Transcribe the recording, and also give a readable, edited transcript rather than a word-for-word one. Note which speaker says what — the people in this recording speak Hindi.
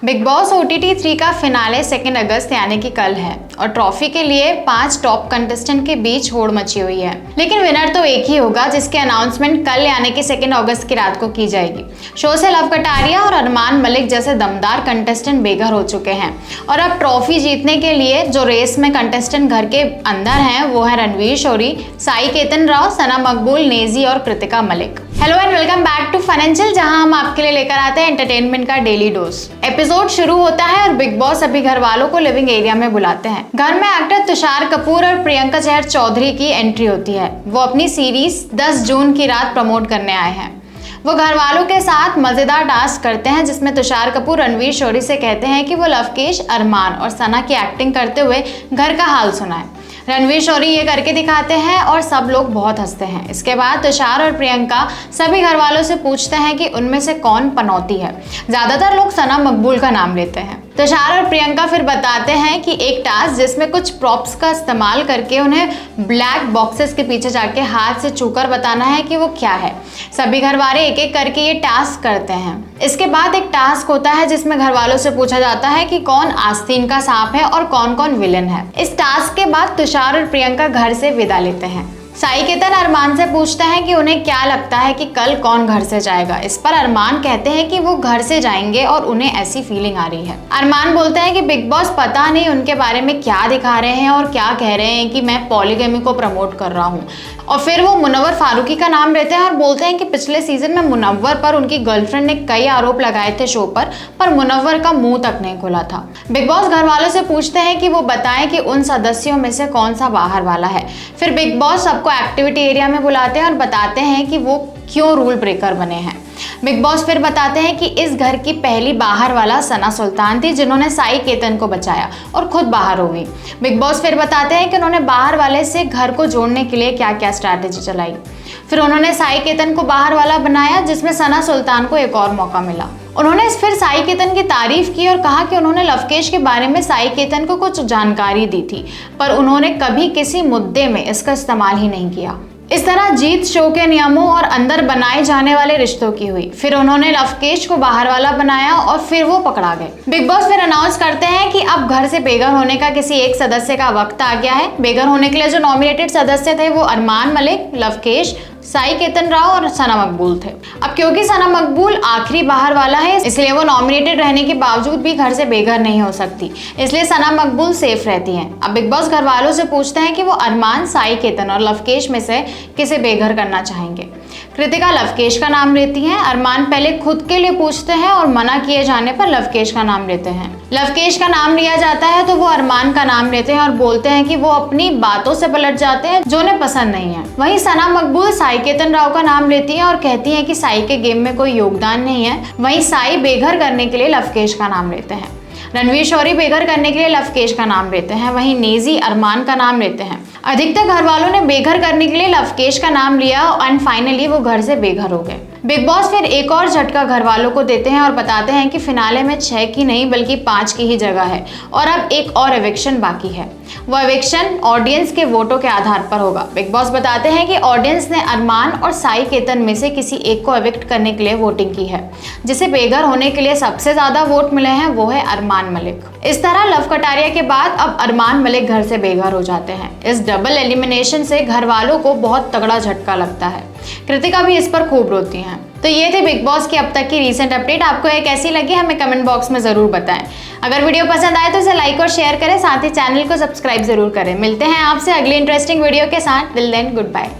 Speaker 1: बिग बॉस OTT 3 का फिनाले 2 अगस्त यानी कि कल है और ट्रॉफी के लिए 5 टॉप कंटेस्टेंट के बीच होड़ मची हुई है। लेकिन विनर तो एक ही होगा जिसकी अनाउंसमेंट कल यानी कि 2 अगस्त की रात को की जाएगी। शो से लव कटारिया और अरमान मलिक जैसे दमदार कंटेस्टेंट बेघर हो चुके हैं और अब ट्रॉफी जीतने के लिए जो रेस में कंटेस्टेंट घर के अंदर हैं वो है रणवीर शोरी, साई केतन राव, सना मकबूल, नेजी और Kritika Malik. Hello and welcome back to financial, जहां हम आपके लिए लेकर आते हैं एंटरटेनमेंट का डेली डोज। एपिसोड शुरू होता है और बिग बॉस अभी घर वालों को लिविंग एरिया में बुलाते हैं। घर में एक्टर तुषार कपूर और प्रियंका चहर चौधरी की एंट्री होती है। वो अपनी सीरीज 10 जून की रात प्रमोट करने आए हैं। वो घर वालों के साथ मजेदार टास्क करते हैं जिसमें तुषार कपूर रणवीर शोरी से कहते हैं कि वो लवकेश, अरमान और सना की एक्टिंग करते हुए घर का हाल सुनाए। रणवीर शोरी ये करके दिखाते हैं और सब लोग बहुत हंसते हैं। इसके बाद तुषार और प्रियंका सभी घर वालों से पूछते हैं कि उनमें से कौन पनौती है। ज्यादातर लोग सना मकबूल का नाम लेते हैं। तुषार और प्रियंका फिर बताते हैं कि एक टास्क जिसमें कुछ प्रॉप्स का इस्तेमाल करके उन्हें ब्लैक बॉक्सेस के पीछे जाके हाथ से छूकर बताना है कि वो क्या है। सभी घर वाले एक एक करके ये टास्क करते हैं। इसके बाद एक टास्क होता है जिसमें घर वालों से पूछा जाता है कि कौन आस्तीन का सांप है और कौन कौन विलेन है। इस टास्क के बाद तुषार और प्रियंका घर से विदा लेते हैं। साई केतन अरमान से पूछते हैं कि उन्हें क्या लगता है कि कल कौन घर से जाएगा। इस पर अरमान कहते हैं कि वो घर से जाएंगे और उन्हें ऐसी फीलिंग आ रही है। अरमान बोलते हैं कि बिग बॉस पता नहीं उनके बारे में क्या दिखा रहे हैं और क्या कह रहे हैं कि मैं पॉलीगैमी को प्रमोट कर रहा हूँ। और फिर वो मुनव्वर फारूकी का नाम लेते हैं और बोलते हैं कि पिछले सीजन में मुनव्वर पर उनकी गर्लफ्रेंड ने कई आरोप लगाए थे शो पर मुनव्वर का मुंह तक नहीं खुला था। बिग बॉस घर वालों से पूछते हैं कि वो बताएं कि उन सदस्यों में से कौन सा बाहर वाला है। फिर बिग बॉस सबको एक्टिविटी एरिया में बुलाते हैं और बताते हैं कि वो क्यों रूल ब्रेकर बने हैं। बिग बॉस फिर बताते हैं कि इस घर की पहली बाहर वाला सना सुल्तान थी जिन्होंने साई केतन को बचाया और खुद बाहर हो गई। बिग बॉस फिर बताते हैं कि उन्होंने बाहर वाले से घर को जोड़ने के लिए क्या क्या स्ट्रैटेजी चलाई। फिर उन्होंने साई केतन को बाहर वाला बनाया जिसमें सना सुल्तान को एक और मौका मिला। उन्होंने फिर साई केतन की तारीफ की और कहा कि उन्होंने लवकेश के बारे में साई केतन को कुछ जानकारी दी थी पर उन्होंने कभी किसी मुद्दे में इसका इस्तेमाल ही नहीं किया। इस तरह जीत शो के नियमों और अंदर बनाए जाने वाले रिश्तों की हुई। फिर उन्होंने लवकेश को बाहर वाला बनाया और फिर वो पकड़ा गए। बिग बॉस फिर अनाउंस करते हैं कि अब घर से बेघर होने का किसी एक सदस्य का वक्त आ गया है। बेघर होने के लिए जो नॉमिनेटेड सदस्य थे वो अरमान मलिक, लवकेश, साई केतन राव और सना मकबूल थे। अब क्योंकि सना मकबूल आखिरी बाहर वाला है इसलिए वो नॉमिनेटेड रहने के बावजूद भी घर से बेघर नहीं हो सकती, इसलिए सना मकबूल सेफ रहती हैं। अब बिग बॉस घर वालों से पूछते हैं कि वो अरमान, साई केतन और लवकेश में से किसे बेघर करना चाहेंगे। कृतिका लवकेश का नाम लेती हैं। अरमान पहले खुद के लिए पूछते हैं और मना किए जाने पर लवकेश का नाम लेते हैं। लवकेश का नाम लिया जाता है तो वो अरमान का नाम लेते हैं और बोलते हैं कि वो अपनी बातों से पलट जाते हैं जो उन्हें पसंद नहीं है। वहीं सना मकबूल साई केतन राव का नाम लेती हैं और कहती हैं कि साई के गेम में कोई योगदान नहीं है। वहीं साई बेघर करने के लिए लवकेश का नाम लेते हैं। रणवीर शोरी बेघर करने के लिए लवकेश का नाम लेते हैं। वहीं नेजी अरमान का नाम लेते हैं। अधिकतर घर वालों ने बेघर करने के लिए लवकेश का नाम लिया एंड फाइनली वो घर से बेघर हो गए। बिग बॉस फिर एक और झटका घर वालों को देते हैं और बताते हैं कि फिनाले में 6 की नहीं बल्कि 5 की ही जगह है और अब एक और एविक्शन बाकी है। वो एविक्शन ऑडियंस के वोटों के आधार पर होगा। बिग बॉस बताते हैं कि ऑडियंस ने अरमान और साई केतन में से किसी एक को एविक्ट करने के लिए वोटिंग की है। जिसे बेघर होने के लिए सबसे ज्यादा वोट मिले हैं वो है अरमान मलिक। इस तरह लव कटारिया के बाद अब अरमान मलिक घर से बेघर हो जाते हैं। इस डबल एलिमिनेशन से घर वालों को बहुत तगड़ा झटका लगता है। कृतिका भी इस पर खूब रोती हैं। तो ये थे बिग बॉस की अब तक की रीसेंट अपडेट। आपको ये कैसी लगी हमें कमेंट बॉक्स में जरूर बताएं। अगर वीडियो पसंद आए तो इसे लाइक और शेयर करें, साथ ही चैनल को सब्सक्राइब जरूर करें। मिलते हैं आपसे अगली इंटरेस्टिंग वीडियो के साथ। Till then good bye.